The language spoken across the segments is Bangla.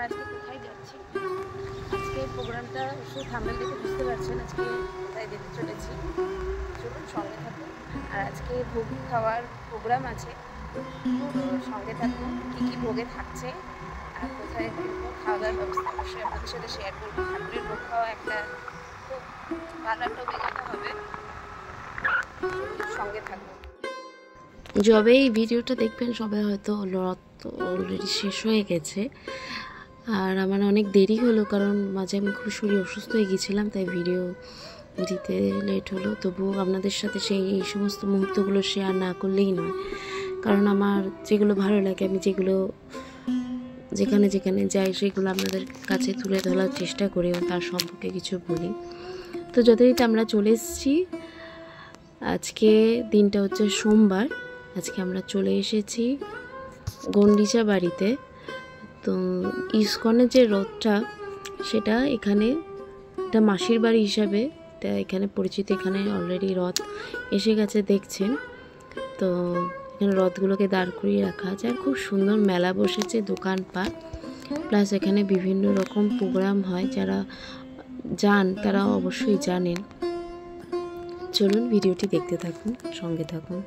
আজকে কোথায় যাচ্ছি, আজকে প্রোগ্রামটা শুধু থাম্বনেল দেখে বুঝতে পারছেন আজকে কোথায় যেতে চলেছি। চলুন সঙ্গে থাকুন। আর আজকে ভোগ খাওয়ার প্রোগ্রাম আছে, তো সঙ্গে থাকুন। কী কী ভোগে থাকছে আর কোথায় খাওয়া দাওয়ার ব্যবস্থা অবশ্যই আপনাদের সাথে শেয়ার করবো। ঠাকুরের ভোগ খাওয়া একটা খুব ভালো একটা অভিজ্ঞতা হবে, সঙ্গে থাকুন। যবে এই ভিডিওটা দেখবেন সবাই হয়তো রথ অলরেডি শেষ হয়ে গেছে। আর আমার অনেক দেরি হলো, কারণ মাঝে আমি খুব শরীর অসুস্থ হয়ে গেছিলাম, তাই ভিডিও দিতে লেট হলো। তবুও আপনাদের সাথে এই সমস্ত মুহূর্তগুলো শেয়ার না করলেই নয়, কারণ আমার যেগুলো ভালো লাগে, আমি যেগুলো যেখানে যেখানে যাই সেগুলো আপনাদের কাছে তুলে ধরার চেষ্টা করি, তার সম্পর্কে কিছু বলি। তো যথারীতি আমরা চলে এসেছি। আজকে দিনটা হচ্ছে সোমবার। আজকে আমরা চলে এসেছি গন্ডিচা বাড়িতে। তো ইসকনের যে রথটা, সেটা এখানে একটা মাসির বাড়ি হিসাবে এখানে পরিচিত। এখানে অলরেডি রথ এসে গেছে দেখছেন। তো এখানে রথগুলোকে দাঁড় করিয়ে রাখা আছে, আর খুব সুন্দর মেলা বসেছে, দোকানপাট, প্লাস এখানে বিভিন্ন রকম প্রোগ্রাম হয়। যারা যান তারা অবশ্যই জানেন। চলুন ভিডিওটি দেখতে থাকুন, সঙ্গে থাকুন।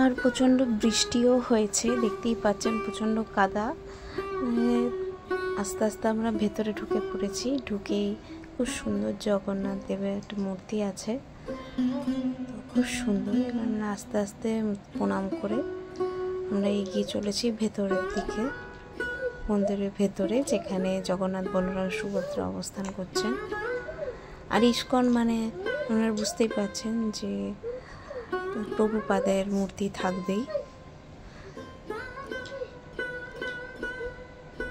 আর প্রচণ্ড বৃষ্টিও হয়েছে, দেখতেই পাচ্ছেন প্রচণ্ড কাদা। আস্তে আস্তে আমরা ভেতরে ঢুকে পড়েছি। ঢুকেই খুব সুন্দর জগন্নাথ দেবের একটা মূর্তি আছে, খুব সুন্দর। আমরা আস্তে আস্তে প্রণাম করে আমরা এগিয়ে চলেছি ভেতরের দিকে, মন্দিরের ভেতরে, যেখানে জগন্নাথ, বলরাম, সুভদ্রা অবস্থান করছেন। আর ইস্কন মানে আপনারা বুঝতেই পারছেন যে প্রভুপাদের মূর্তি থাকবেই।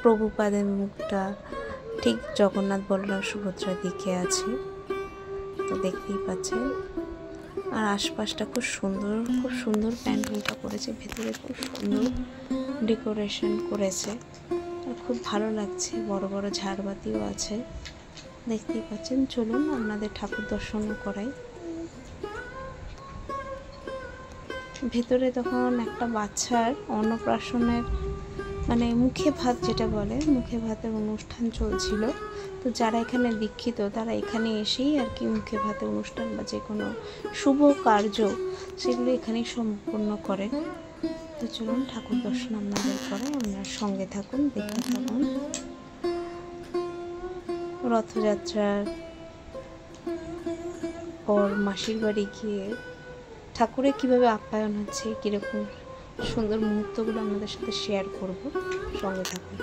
প্রভুপাদের মুখটা ঠিক জগন্নাথ, বলরাম, সুভদ্রার দিকে আছে, তো দেখতেই পাচ্ছেন। আর আশপাশটা খুব সুন্দর প্যান্ডেলটা করেছে, ভেতরে খুব সুন্দর ডেকোরেশন করেছে, আর খুব ভালো লাগছে। বড় বড় ঝাড়বাতিও আছে, দেখতেই পাচ্ছেন। চলুন আপনাদের ঠাকুর দর্শনও করাই। ভেতরে তখন একটা বাচ্চার অন্নপ্রাশনের মানে মুখে ভাত যেটা বলে, মুখে ভাতের অনুষ্ঠান চলছিল। তো যারা এখানে দীক্ষিত তারা এখানে এসেই আর কি মুখে ভাতের অনুষ্ঠান বা যে কোনো শুভ কার্য সেগুলো এখানেই সম্পন্ন করে। তো চলুন ঠাকুর দর্শন আপনাদের করে, আপনারা সঙ্গে থাকুন, দেখতে থাকুন। রথযাত্রার পর মাসির বাড়ি গিয়ে ঠাকুরের কীভাবে আপ্যায়ন হচ্ছে, কীরকম সুন্দর মুহূর্তগুলো আমাদের সাথে শেয়ার করব, সঙ্গে থাকুন।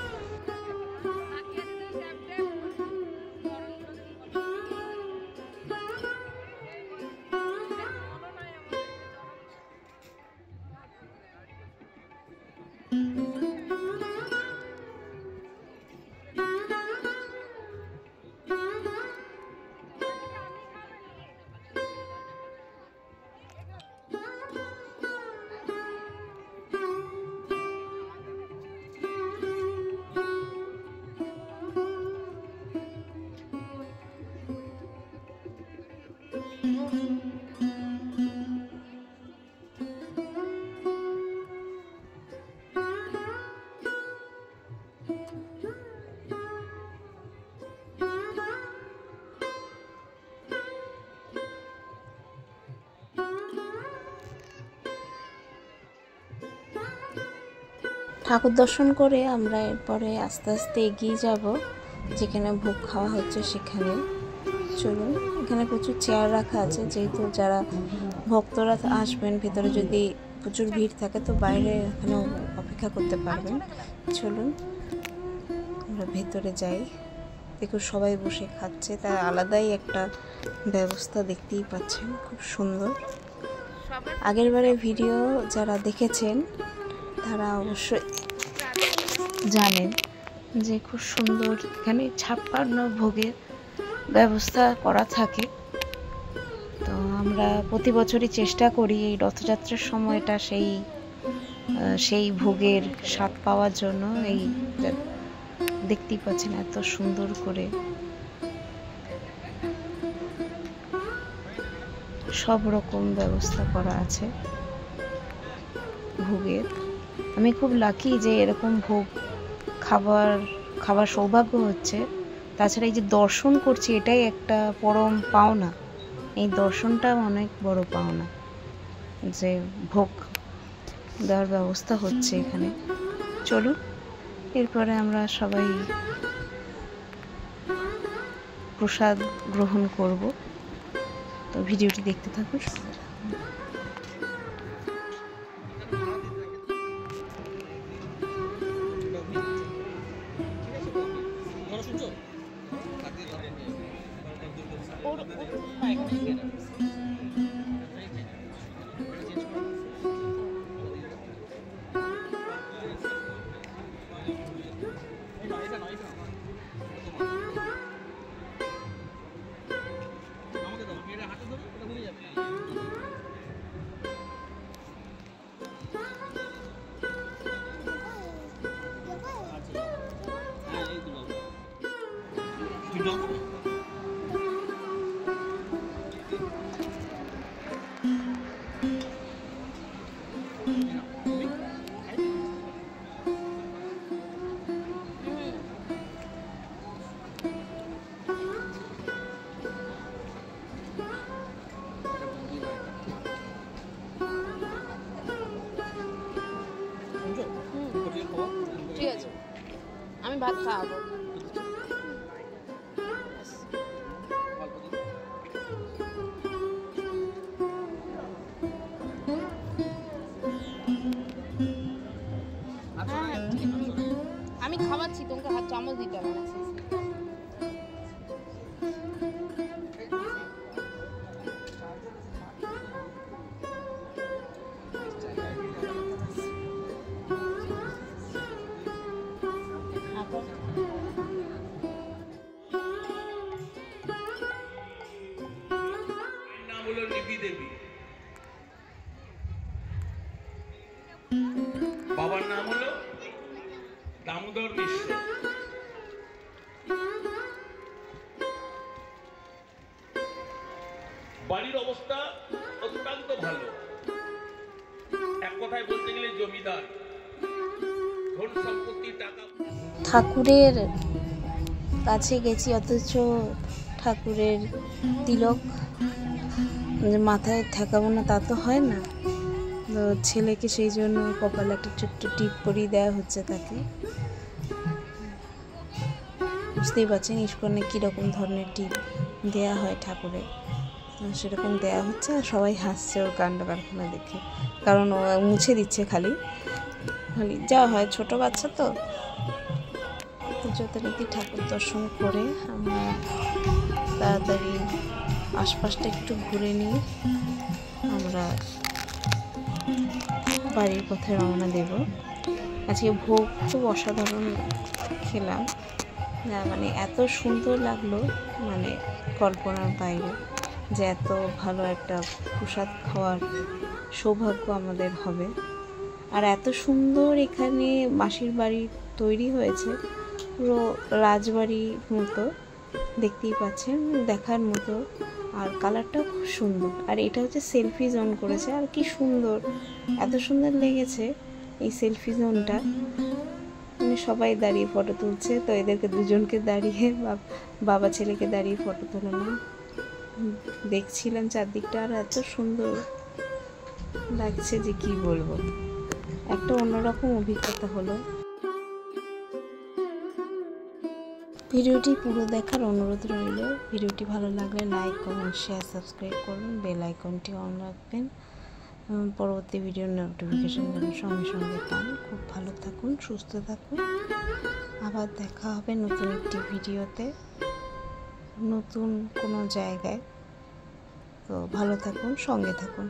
ঠাকুর দর্শন করে আমরা এরপরে আস্তে আস্তে এগিয়ে যাব যেখানে ভোগ খাওয়া হচ্ছে সেখানে। চলুন, এখানে প্রচুর চেয়ার রাখা আছে, যেহেতু যারা ভক্তরা আসবেন, ভেতরে যদি প্রচুর ভিড় থাকে তো বাইরে এখানে অপেক্ষা করতে পারবেন। চলুন আমরা ভেতরে যাই। দেখুন সবাই বসে খাচ্ছে, তার আলাদাই একটা ব্যবস্থা, দেখতেই পাচ্ছেন, খুব সুন্দর। আগেরবারে ভিডিও যারা দেখেছেন তারা অবশ্যই জানেন যে খুব সুন্দর এখানে 56 ভোগের ব্যবস্থা করা থাকে। তো আমরা প্রতি বছরই চেষ্টা করি এই রথযাত্রার সময়টা সেই ভোগের স্বাদ পাওয়ার জন্য। এই দেখতেই পাচ্ছেন এত সুন্দর করে সব রকম ব্যবস্থা করা আছে ভোগের। আমি খুব লাকি যে এরকম ভোগ খাবার সৌভাগ্য হচ্ছে। তাছাড়া এই যে দর্শন করছি এটাই একটা পরম পাওনা। এই দর্শনটা অনেক বড় পাওনা যে ভোগ দেওয়ার ব্যবস্থা হচ্ছে এখানে। চলুন এরপরে আমরা সবাই প্রসাদ গ্রহণ করব। তো ভিডিওটি দেখতে থাকুন। ঠিক আছে, আমি ভাত খাওয়াবো। আমি খাওয়াচ্ছি, তোমাকে হাত চামচ দিতে হবে না। বাবার নাম হলো দামোদর মিশ্র। বাড়ির অবস্থা অত্যন্ত ভালো, এক কথায় বলতে গেলে জমিদার, ধন সম্পত্তি, টাকা। ঠাকুরের কাছে গেছি অথচ ঠাকুরের তিলক মাথায় ঠেকাবো না তা তো হয় না। তো ছেলেকে সেই জন্য কপালে একটা ছোট্ট টিপ পরিয়ে দেওয়া হচ্ছে তাকে। বুঝতেই পারছেন ইস্কনে কীরকম ধরনের টিপ দেয়া হয় ঠাকুরের, সেরকম দেয়া হচ্ছে। আর সবাই হাসছে ওর কাণ্ড কারখানা দেখে, কারণ ও মুছে দিচ্ছে খালি যা হয়, ছোট বাচ্চা তো। যথারীতি ঠাকুর দর্শন করে আমরা তাড়াতাড়ি আশপাশটা একটু ঘুরে নিয়ে আমরা বাড়ির পথে রওনা দেব। আজকে ভোগ খুব অসাধারণ খেলাম, মানে এত সুন্দর লাগলো, মানে কল্পনার বাইরে যে এত ভালো একটা প্রসাদ খাওয়ার সৌভাগ্য আমাদের হবে। আর এত সুন্দর এখানে মাসির বাড়ি তৈরি হয়েছে, পুরো রাজবাড়ির মতো, দেখতেই পাচ্ছেন, দেখার মতো। আর কালারটাও খুব সুন্দর। আর এটা হচ্ছে সেলফি জোন করেছে, আর কি সুন্দর, এত সুন্দর লেগেছে এই সেলফি জোনটা। মানে সবাই দাঁড়িয়ে ফটো তুলছে, তো এদেরকে দুজনকে দাঁড়িয়ে বাবা ছেলেকে দাঁড়িয়ে ফটো তুলালাম। দেখছিলাম চারদিকটা, আর এত সুন্দর লাগছে যে কি বলবো, একটা অন্যরকম অভিজ্ঞতা হলো। ভিডিওটি পুরো দেখার অনুরোধ রইল। ভিডিওটি ভালো লাগলে লাইক, কমেন্ট, শেয়ার, সাবস্ক্রাইব করুন, বেল আইকনটি অন রাখবেন, পরবর্তী ভিডিওর নোটিফিকেশন যেন সঙ্গে সঙ্গে পান। খুব ভালো থাকুন, সুস্থ থাকুন, আবার দেখা হবে নতুন একটি ভিডিওতে, নতুন কোনো জায়গায়। তো ভালো থাকুন, সঙ্গে থাকুন।